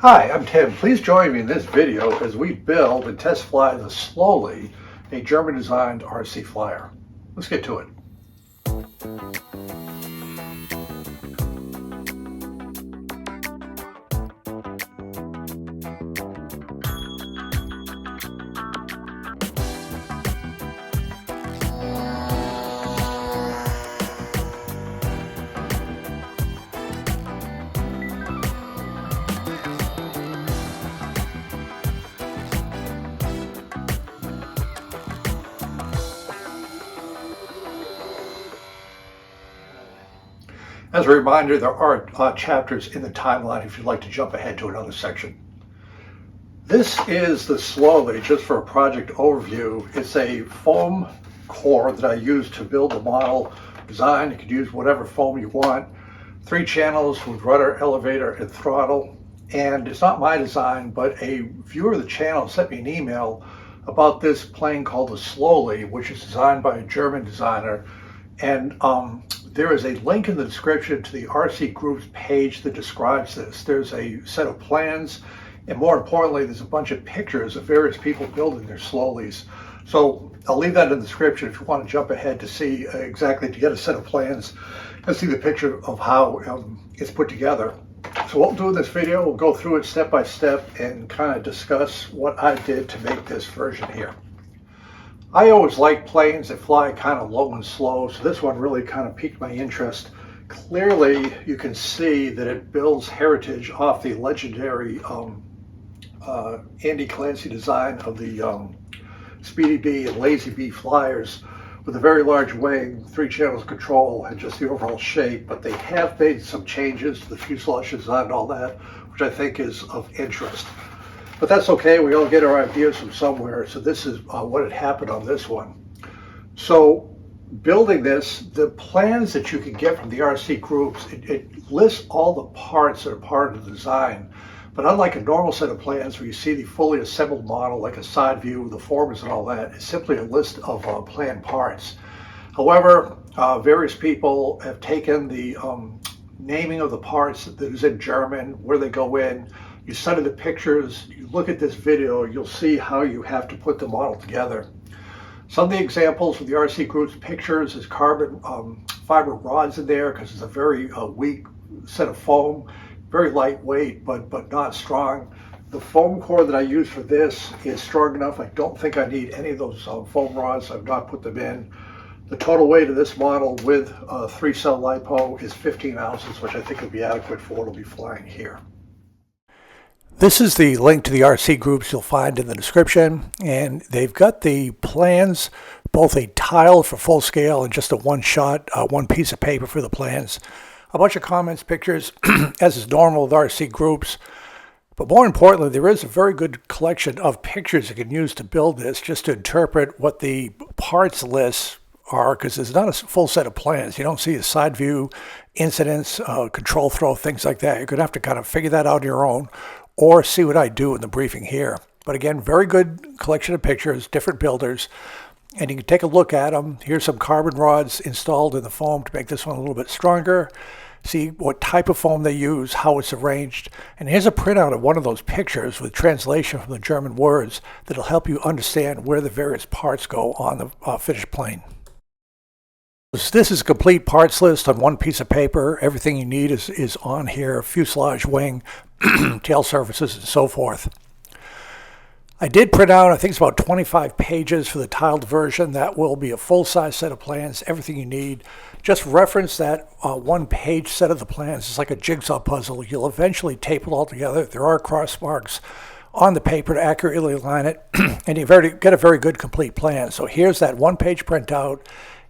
Hi, I'm Tim. Please join me in this video as we build and test fly the Slowly, a German-designed RC flyer. Let's get to it. As a reminder, there are chapters in the timeline if you'd like to jump ahead to another section. This is the Slowly, just for a project overview. It's a foam core that I used to build the model design. You could use whatever foam you want. 3 channels with rudder, elevator, and throttle. And it's not my design, but a viewer of the channel sent me an email about this plane called the Slowly, which is designed by a German designer. And there is a link in the description to the RC Group's page that describes this. There's a set of plans, and more importantly, there's a bunch of pictures of various people building their Slowies. So I'll leave that in the description if you want to jump ahead to see exactly, to get a set of plans and see the picture of how it's put together. So what we'll do in this video, we'll go through it step by step and kind of discuss what I did to make this version here. I always like planes that fly kind of low and slow, so this one really kind of piqued my interest. Clearly, you can see that it builds heritage off the legendary Andy Clancy design of the Speedy Bee and Lazy Bee flyers, with a very large wing, 3 channels of control, and just the overall shape. But they have made some changes to the fuselage design and all that, which I think is of interest. But that's okay, we all get our ideas from somewhere, so this is what had happened on this one. So building this, the plans that you can get from the RC Groups, it lists all the parts that are part of the design. But unlike a normal set of plans where you see the fully assembled model, like a side view, the forms and all that, it's simply a list of planned parts. However, various people have taken the naming of the parts that is in German, where they go in. You study the pictures, you look at this video, you'll see how you have to put the model together. Some of the examples of the RC Group's pictures is carbon fiber rods in there, because it's a very weak set of foam, very lightweight but not strong. The foam core that I use for this is strong enough. I don't think I need any of those foam rods. I've not put them in. The total weight of this model with 3-cell LiPo is 15 ounces, which I think would be adequate for what will be flying here. This is the link to the RC Groups you'll find in the description, and they've got the plans, both a tile for full scale and just a one-shot, one piece of paper for the plans. A bunch of comments, pictures, as is normal with RC Groups. But more importantly, there is a very good collection of pictures you can use to build this, just to interpret what the parts lists are, because there's not a full set of plans. You don't see a side view, incidents, control throw, things like that. You're going to have to kind of figure that out on your own, or see what I do in the briefing here. But again, very good collection of pictures, different builders, and you can take a look at them. Here's some carbon rods installed in the foam to make this one a little bit stronger. See what type of foam they use, how it's arranged. And here's a printout of one of those pictures with translation from the German words that'll help you understand where the various parts go on the finished plane. This is a complete parts list on one piece of paper. Everything you need is on here: fuselage, wing, tail surfaces, and so forth. I did print out, I think it's about 25 pages for the tiled version. That will be a full-size set of plans, everything you need. Just reference that one-page set of the plans. It's like a jigsaw puzzle. You'll eventually tape it all together. There are cross marks on the paper to accurately align it, and you get a very good complete plan. So here's that one-page printout.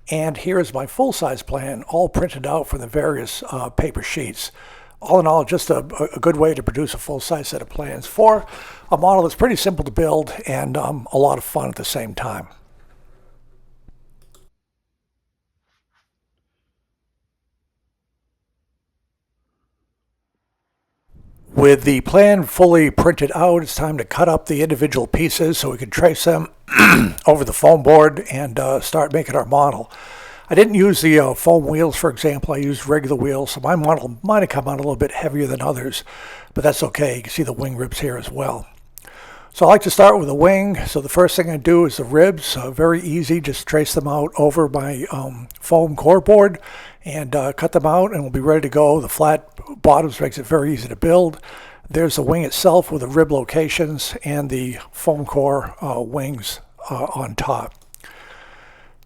And here is my full-size plan, all printed out from the various paper sheets. All in all, just a good way to produce a full-size set of plans for a model that's pretty simple to build and a lot of fun at the same time. With the plan fully printed out, it's time to cut up the individual pieces so we can trace them over the foam board and start making our model. I didn't use the foam wheels, for example. I used regular wheels, so my model might have come out a little bit heavier than others. but that's okay. You can see the wing ribs here as well. So I like to start with the wing. So the first thing I do is the ribs. Very easy, just trace them out over my foam core board and cut them out, and we'll be ready to go. The flat bottoms makes it very easy to build. There's the wing itself with the rib locations and the foam core wings on top.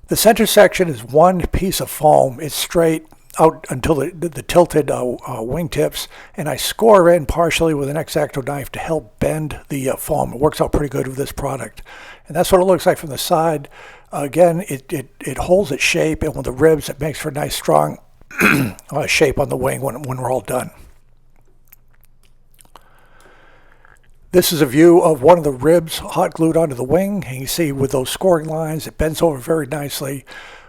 The center section is one piece of foam. It's straight out until the tilted wingtips, and I score in partially with an X-Acto knife to help bend the foam. It works out pretty good with this product. And that's what it looks like from the side. Again, it holds its shape, and with the ribs it makes for a nice strong shape on the wing when we're all done. This is a view of one of the ribs hot glued onto the wing, and you see with those scoring lines, it bends over very nicely,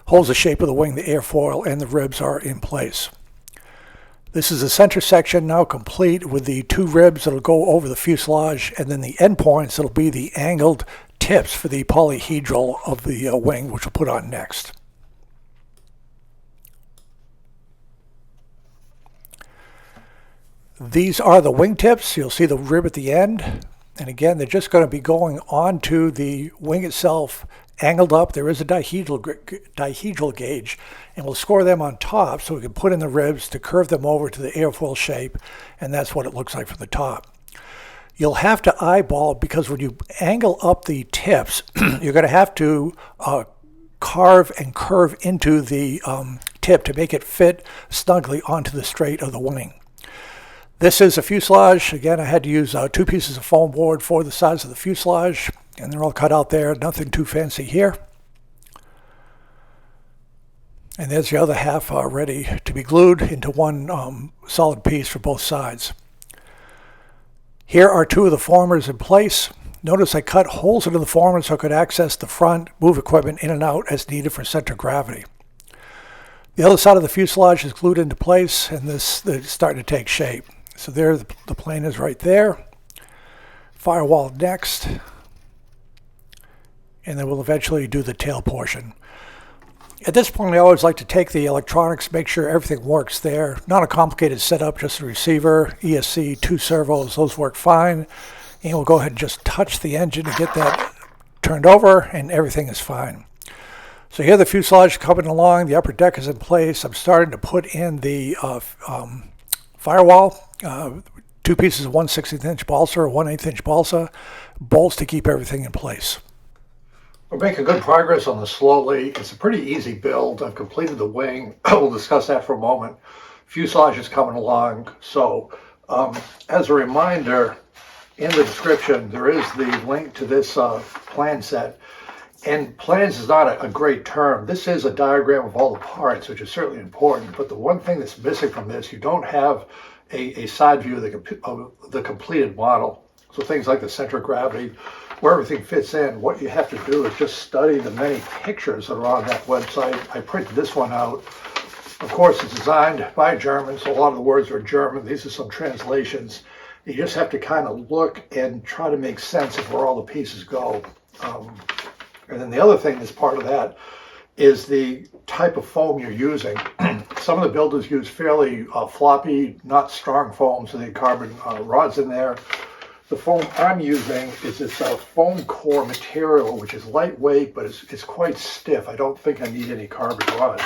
holds the shape of the wing, the airfoil, and the ribs are in place. This is the center section now complete with the two ribs that'll go over the fuselage, and then the end points that'll be the angled tips for the polyhedral of the wing, which we'll put on next. These are the wingtips. You'll see the rib at the end. And again, they're just going to be going onto the wing itself, angled up. There is a dihedral gauge, and we'll score them on top so we can put in the ribs to curve them over to the airfoil shape, and that's what it looks like from the top. You'll have to eyeball, because when you angle up the tips, you're going to have to carve and curve into the tip to make it fit snugly onto the straight of the wing. This is a fuselage. Again, I had to use 2 pieces of foam board for the size of the fuselage, and they're all cut out there. Nothing too fancy here. And there's the other half ready to be glued into one solid piece for both sides. Here are 2 of the formers in place. Notice I cut holes into the formers so I could access the front, move equipment in and out as needed for center of gravity. The other side of the fuselage is glued into place, and this is starting to take shape. So there, the plane is right there. Firewall next. And then we'll eventually do the tail portion. At this point, I always like to take the electronics, make sure everything works there. Not a complicated setup, just a receiver, ESC, 2 servos, those work fine. And we'll go ahead and just touch the engine to get that turned over, and everything is fine. So here the fuselage coming along, the upper deck is in place. I'm starting to put in the firewall, 2 pieces of 1/16" balsa or 1/8" balsa, bolts to keep everything in place. We're making good progress on this slowly. It's a pretty easy build. I've completed the wing. We'll discuss that for a moment. Fuselage is coming along. So as a reminder, in the description, there is the link to this plan set. And plans is not a great term. This is a diagram of all the parts, which is certainly important. But the one thing that's missing from this, you don't have a side view of the completed model. So things like the center of gravity, where everything fits in. What you have to do is just study the many pictures that are on that website. I printed this one out. Of course, it's designed by Germans, so a lot of the words are German. These are some translations. You just have to kind of look and try to make sense of where all the pieces go. And then the other thing that's part of that is the type of foam you're using. Some of the builders use fairly floppy, not strong foams, so they carbon rods in there. The foam I'm using is this foam core material, which is lightweight, but it's quite stiff. I don't think I need any carbon rods.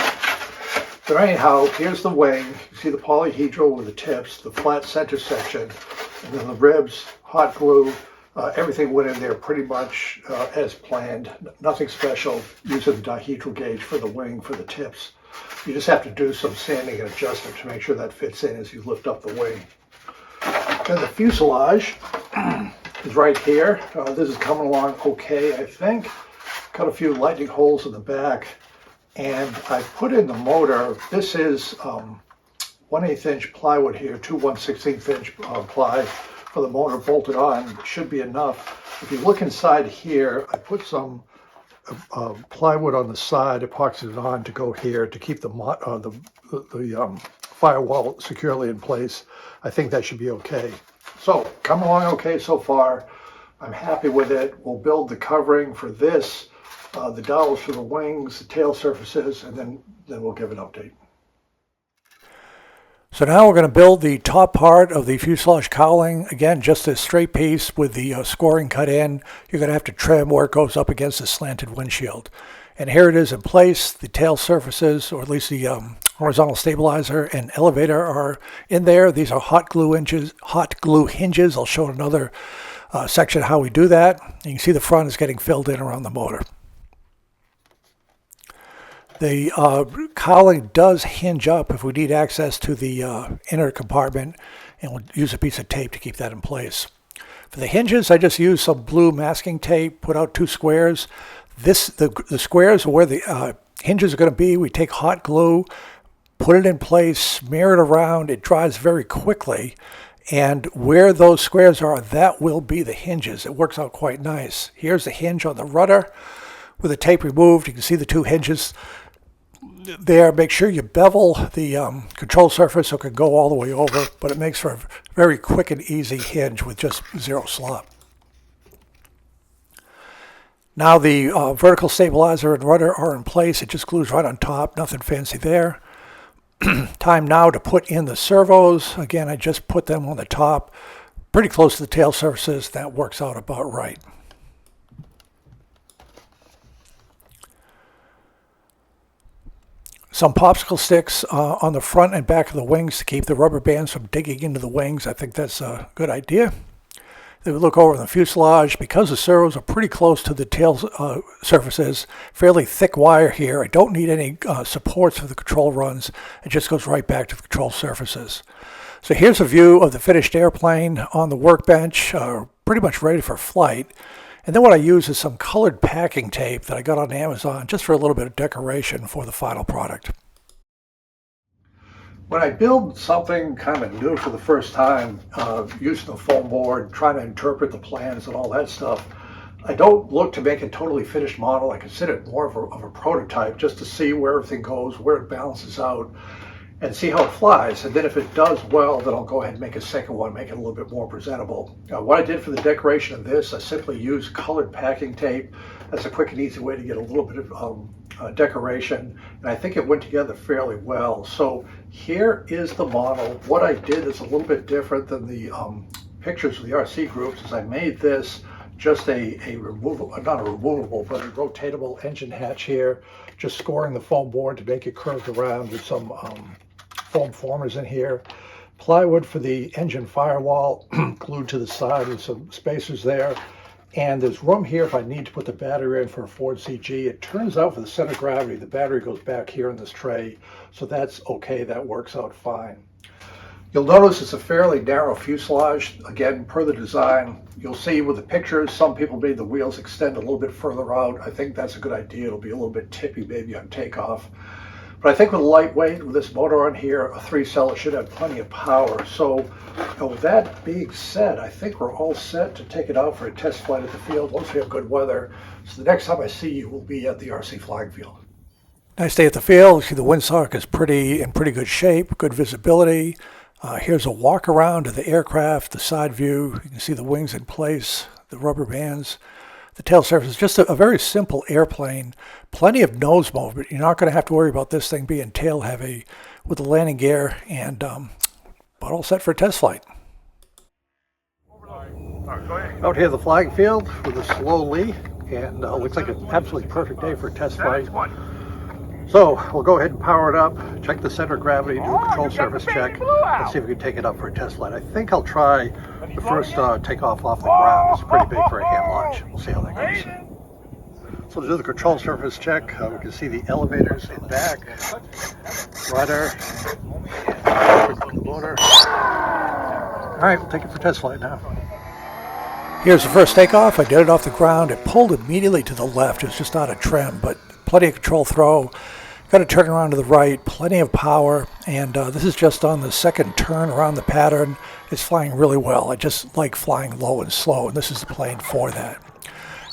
But anyhow, here's the wing. You see the polyhedral with the tips, the flat center section, and then the ribs, hot glue. Everything went in there pretty much as planned. Nothing special, using the dihedral gauge for the wing, for the tips. You just have to do some sanding and adjustment to make sure that fits in as you lift up the wing. Then the fuselage is right here. This is coming along okay, I think. Cut a few lightning holes in the back, and I put in the motor. This is 1/8" plywood here, 2 1/16" ply for the motor bolted on. Should be enough. If you look inside here, I put some plywood on the side, epoxied it on to go here to keep the firewall securely in place. I think that should be okay. So, come along okay so far. I'm happy with it. We'll build the covering for this, the dowels for the wings, the tail surfaces, and then we'll give an update. So now we're going to build the top part of the fuselage cowling. Again, just a straight piece with the scoring cut in. You're going to have to trim where it goes up against the slanted windshield. And here it is in place. The tail surfaces, or at least the horizontal stabilizer and elevator, are in there. These are hot glue hinges. I'll show another section how we do that. You can see the front is getting filled in around the motor. The cowling does hinge up if we need access to the inner compartment, and we'll use a piece of tape to keep that in place. For the hinges, I just used some blue masking tape, put out 2 squares. The squares are where the hinges are going to be. We take hot glue, put it in place, smear it around. It dries very quickly. And where those squares are, that will be the hinges. It works out quite nice. Here's the hinge on the rudder. With the tape removed, you can see the 2 hinges there. Make sure you bevel the control surface so it can go all the way over, but it makes for a very quick and easy hinge with just 0 slop. Now the vertical stabilizer and rudder are in place. It just glues right on top, nothing fancy there. Time now to put in the servos. Again, I just put them on the top, pretty close to the tail surfaces. That works out about right. Some popsicle sticks on the front and back of the wings to keep the rubber bands from digging into the wings. I think that's a good idea. Then we look over the fuselage. Because the servos are pretty close to the tail surfaces, fairly thick wire here. I don't need any supports for the control runs. It just goes right back to the control surfaces. So here's a view of the finished airplane on the workbench, pretty much ready for flight. And then what I use is some colored packing tape that I got on Amazon just for a little bit of decoration for the final product. When I build something kind of new for the first time, using the foam board, trying to interpret the plans and all that stuff, I don't look to make a totally finished model. I consider it more of a prototype just to see where everything goes, where it balances out, and see how it flies. And then if it does well, then I'll go ahead and make a second one, make it a little bit more presentable. What I did for the decoration of this, I simply used colored packing tape. That's a quick and easy way to get a little bit of decoration, and I think it went together fairly well. So here is the model. What I did is a little bit different than the pictures of the RC groups, is I made this just a removable, not a removable, but a rotatable engine hatch here, just scoring the foam board to make it curved around with some foam formers in here. Plywood for the engine firewall glued to the side with some spacers there. And there's room here if I need to put the battery in for a Ford CG. It turns out for the center of gravity, the battery goes back here in this tray. So that's okay, that works out fine. You'll notice it's a fairly narrow fuselage. Again, per the design, you'll see with the pictures, some people made the wheels extend a little bit further out. I think that's a good idea. It'll be a little bit tippy maybe on takeoff. But I think with lightweight, with this motor on here, a 3-cell should have plenty of power. So with that being said, I think we're all set to take it out for a test flight at the field once we have good weather. So the next time I see you will be at the RC flying field. Nice day at the field. You see the windsock is in pretty good shape, good visibility. Here's a walk around of the aircraft, the side view. You can see the wings in place, the rubber bands. The tail surface is just a very simple airplane. Plenty of nose movement. You're not going to have to worry about this thing being tail heavy with the landing gear, and about all set for a test flight. Out here at the flying field with a slow lee, and looks like an absolutely perfect day for a test flight. So we'll go ahead and power it up, check the center of gravity, do a control surface check, and see if we can take it up for a test flight. I think I'll try the first takeoff off the ground. It's pretty big for a hand launch. We'll see how that goes. So to do the control surface check, we can see the elevators in back, rudder, and the motor. All right, we'll take it for test flight now. Here's the first takeoff. I did it off the ground. It pulled immediately to the left. It was just out of trim, but plenty of control throw. Got to turn around to the right, plenty of power, and this is just on the second turn around the pattern. It's flying really well. I just like flying low and slow, and this is the plane for that.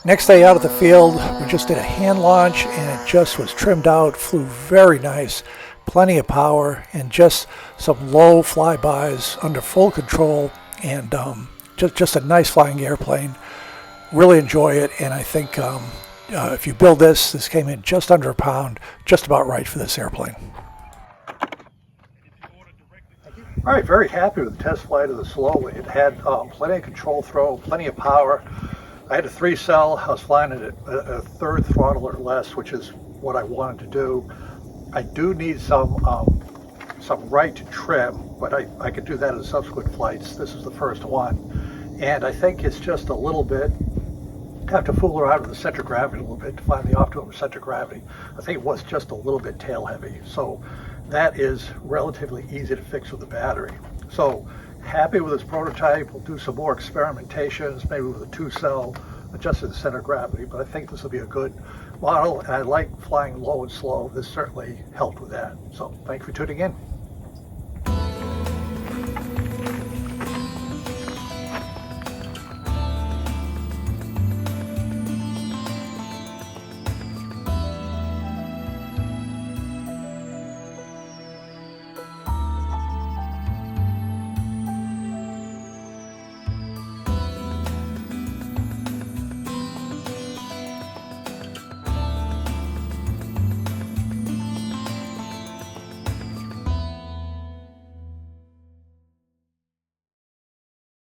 Next day out of the field, we just did a hand launch, and it just was trimmed out, flew very nice, plenty of power, and just some low flybys under full control, and just a nice flying airplane. Really enjoy it, and I think if you build this came in just under a pound, just about right for this airplane. All right, very happy with the test flight of the Slow. It had plenty of control throw, plenty of power. I had a 3-cell. I was flying it at a third throttle or less, which is what I wanted to do. I do need some right to trim, but I could do that in subsequent flights. This is the first one. And I think it's just a little bit, have to fool around with the center of gravity a little bit to find the optimum center of gravity. I think it was just a little bit tail heavy. So that is relatively easy to fix with the battery. So happy with this prototype. We'll do some more experimentations, maybe with a 2-cell, adjusting the center of gravity, but I think this will be a good model, and I like flying low and slow. This certainly helped with that. So thanks for tuning in.